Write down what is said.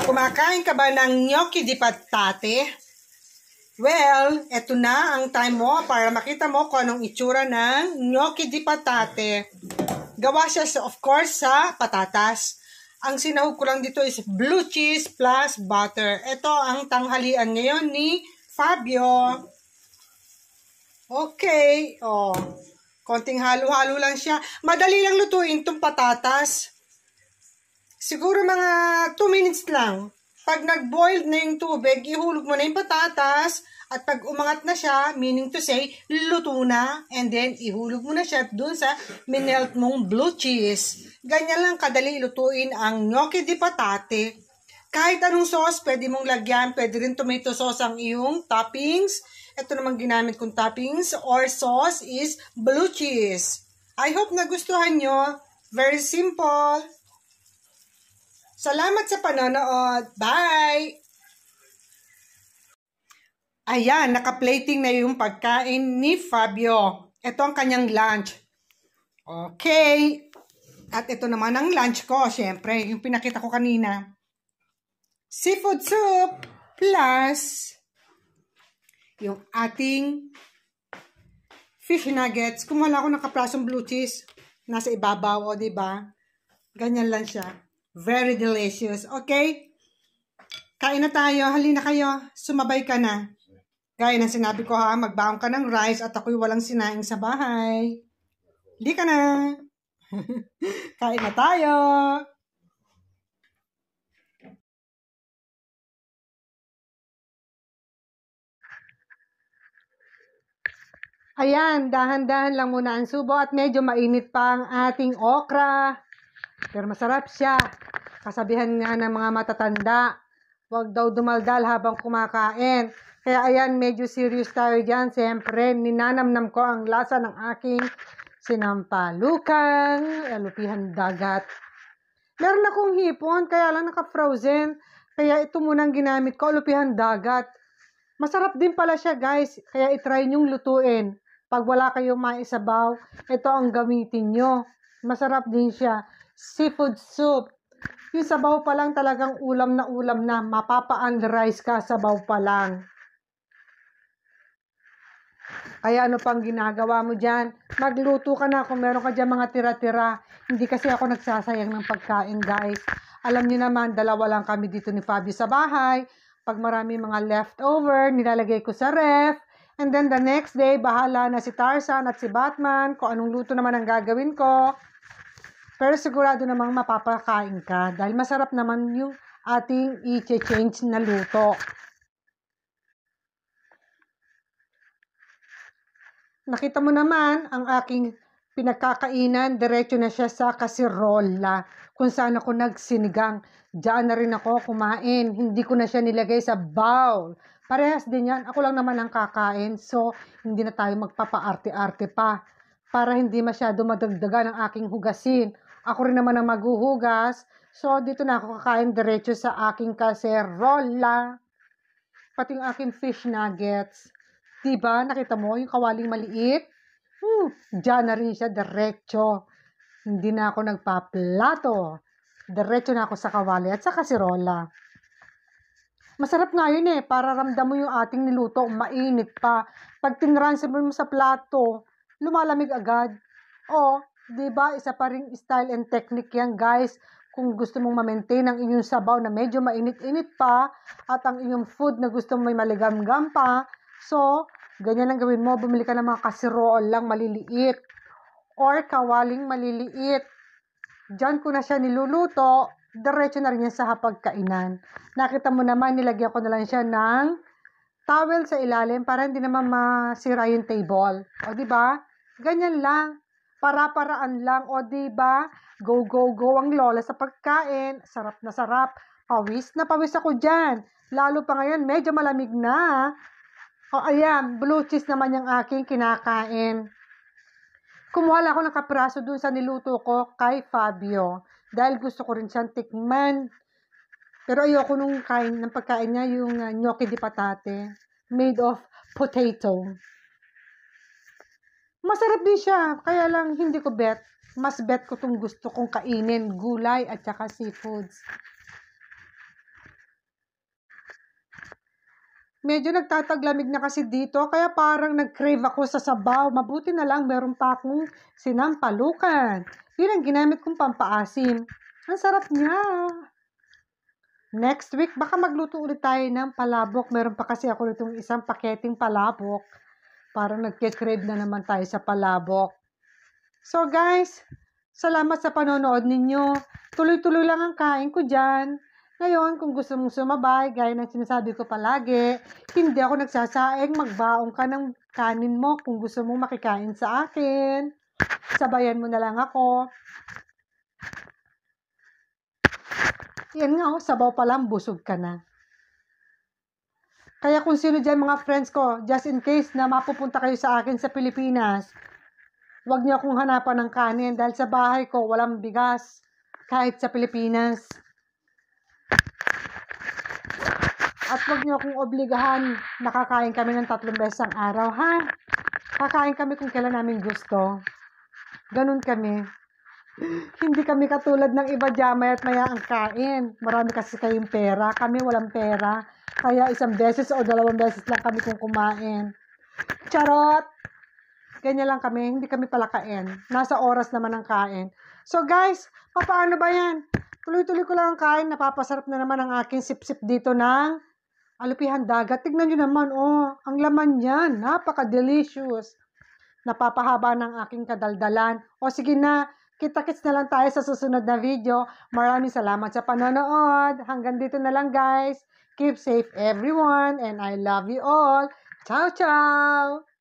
Kumakain ka ba ng gnocchi di patate? Well, eto na ang time mo para makita mo kung anong itsura ng gnocchi di patate. Gawa siya, of course, sa patatas. Ang sinahog ko lang dito is blue cheese plus butter. Ito ang tanghalian ngayon ni Fabio. Okay, konting halo-halo lang siya. Madali lang lutuin itong patatas. Siguro mga 2 minutes lang. Pag nag-boiled na yung tubig, ihulog mo na yung patatas. At pag umangat na siya, meaning to say, luto na. And then, ihulog mo na siya dun sa minelt mong blue cheese. Ganyan lang kadali lutuin ang gnocchi di patate. Kahit anong sauce, pwede mong lagyan. Pwede rin tomato sauce ang iyong toppings. Ito namang ginamit kong toppings or sauce is blue cheese. I hope nagustuhan nyo. Very simple. Salamat sa panonood. Bye! Ayan, naka-plating na yung pagkain ni Fabio. Ito ang kanyang lunch. Okay. At ito naman ang lunch ko, syempre, yung pinakita ko kanina. Seafood soup plus yung ating fish nuggets. Kumuha ako ng kaprasong blue cheese. Nasa ibabaw, o diba? Ganyan lang siya. Very delicious. Okay? Kain na tayo. Halina kayo. Sumabay ka na. Gaya ng sinabi ko ha, magbaon ka ng rice at ako'y walang sinaing sa bahay. Hindi ka na. Kain na tayo. Ayan, dahan-dahan lang muna ang subo at medyo mainit pa ang ating okra. Pero masarap siya. Kasabihan nga ng mga matatanda, huwag daw dumaldal habang kumakain. Kaya ayan, medyo serious tayo dyan. Siyempre, ninanamnam ko ang lasa ng aking sinampalukang alupihan dagat. Meron akong hipon, kaya lang naka-frozen. Kaya ito munang ginamit ko, alupihan dagat. Masarap din pala siya, guys. Kaya itry nyong lutuin. Pag wala kayong maisabaw, ito ang gamitin nyo. Masarap din siya. Seafood soup. Yung sabaw pa lang talagang ulam na. Mapapa-underize ka sabaw pa lang. Kaya ano pang ginagawa mo dyan? Magluto ka na kung meron ka dyan mga tira-tira. Hindi kasi ako nagsasayang ng pagkain, guys. Alam niyo naman, 2 lang kami dito ni Fabio sa bahay. Pag marami mga leftover, nilalagay ko sa ref. And then the next day, bahala na si Tarzan at si Batman kung anong luto naman ang gagawin ko. Pero sigurado namang mapapakain ka dahil masarap naman yung ating i-change na luto. Nakita mo naman ang aking pinagkakainan, diretso na siya sa kasirola kung saan ako nagsinigang. Diyan na rin ako kumain, hindi ko na siya nilagay sa bowl. Parehas din yan, ako lang naman ang kakain, so hindi na tayo magpapaarte-arte pa para hindi masyado madagdagan ang aking hugasin. Ako rin naman ang maghuhugas. So, dito na ako kakain diretso sa aking kaserola. Pati yung aking fish nuggets. Diba? Nakita mo yung kawaling maliit? Diyan na rin siya diretso. Hindi na ako nagpaplato. Diretso na ako sa kawali at sa kaserola. Masarap nga yun para ramdam mo yung ating niluto. Mainit pa. Pag tinransfer mo sa plato, lumalamig agad. Diba? Isa pa ring style and technique yan, guys. Kung gusto mong ma-maintain ang inyong sabaw na medyo mainit-init pa at ang inyong food na gusto mong may maligam-gam pa. So, ganyan lang gawin mo. Bumili ka ng mga kaserol lang maliliit or kawaling maliliit. Diyan ko na siya niluluto. Diretso na rin yan sa hapagkainan. Nakita mo naman, nilagyan ko na lang siya ng towel sa ilalim para hindi naman masira yung table. O, diba? Ganyan lang. Para-paraan lang. O, diba? Go, go, go ang lola sa pagkain. Sarap na sarap. Pawis na pawis ako dyan. Lalo pa ngayon, medyo malamig na. O, ayan. Blue cheese naman yung aking kinakain. Kumuha lang ako ng kapraso dun sa niluto ko kay Fabio. Dahil gusto ko rin siyang tikman. Pero ayoko nung kain ng pagkain niya, yung gnocchi di patate. Made of potato. Masarap din siya. Kaya lang hindi ko bet. Mas bet ko itong gusto kong kainin. Gulay at saka seafoods. Medyo nagtataglamig na kasi dito, kaya parang nag-crave ako sa sabaw. Mabuti na lang meron pa akong sinampalukan. Yun ang ginamit kong pampaasim. Ang sarap niya. Next week, baka magluto ulit tayo ng palabok. Meron pa kasi ako itong isang paketing palabok. Parang nagke-crave na naman tayo sa palabok. So guys, salamat sa panonood ninyo. Tuloy-tuloy lang ang kain ko dyan. Ngayon, kung gusto mong sumabay, gaya ng sinasabi ko palagi, hindi ako nagsasaing, magbaong ka ng kanin mo kung gusto mong makikain sa akin. Sabayan mo na lang ako. Yan nga, sabaw pa lang, busog ka na. Kaya kung sino dyan mga friends ko, just in case na mapupunta kayo sa akin sa Pilipinas, huwag niyo akong hanapan ng kanin dahil sa bahay ko walang bigas kahit sa Pilipinas. At huwag niyo akong obligahan, nakakain kami ng 3 beses ang araw, ha? Kakain kami kung kailan namin gusto. Ganun kami. Hindi kami katulad ng iba dyan, maya't maya ang kain. Marami kasi kayong pera. Kami walang pera. Kaya 1 beses o 2 beses lang kami kung kumain. Charot! Ganyan lang kami. Hindi kami palakain. Nasa oras naman ang kain. So guys, paano ba yan? Tuloy-tuloy ko lang ang kain. Napapasarap na naman ang aking sip-sip dito ng alupihan dagat. Tignan nyo naman, oh. Ang laman yan. Napaka-delicious. Napapahaba ng aking kadaldalan. O sige na, kita-kits na lang tayo sa susunod na video. Maraming salamat sa panonood. Hanggang dito na lang guys. Keep safe everyone and I love you all. Ciao, ciao!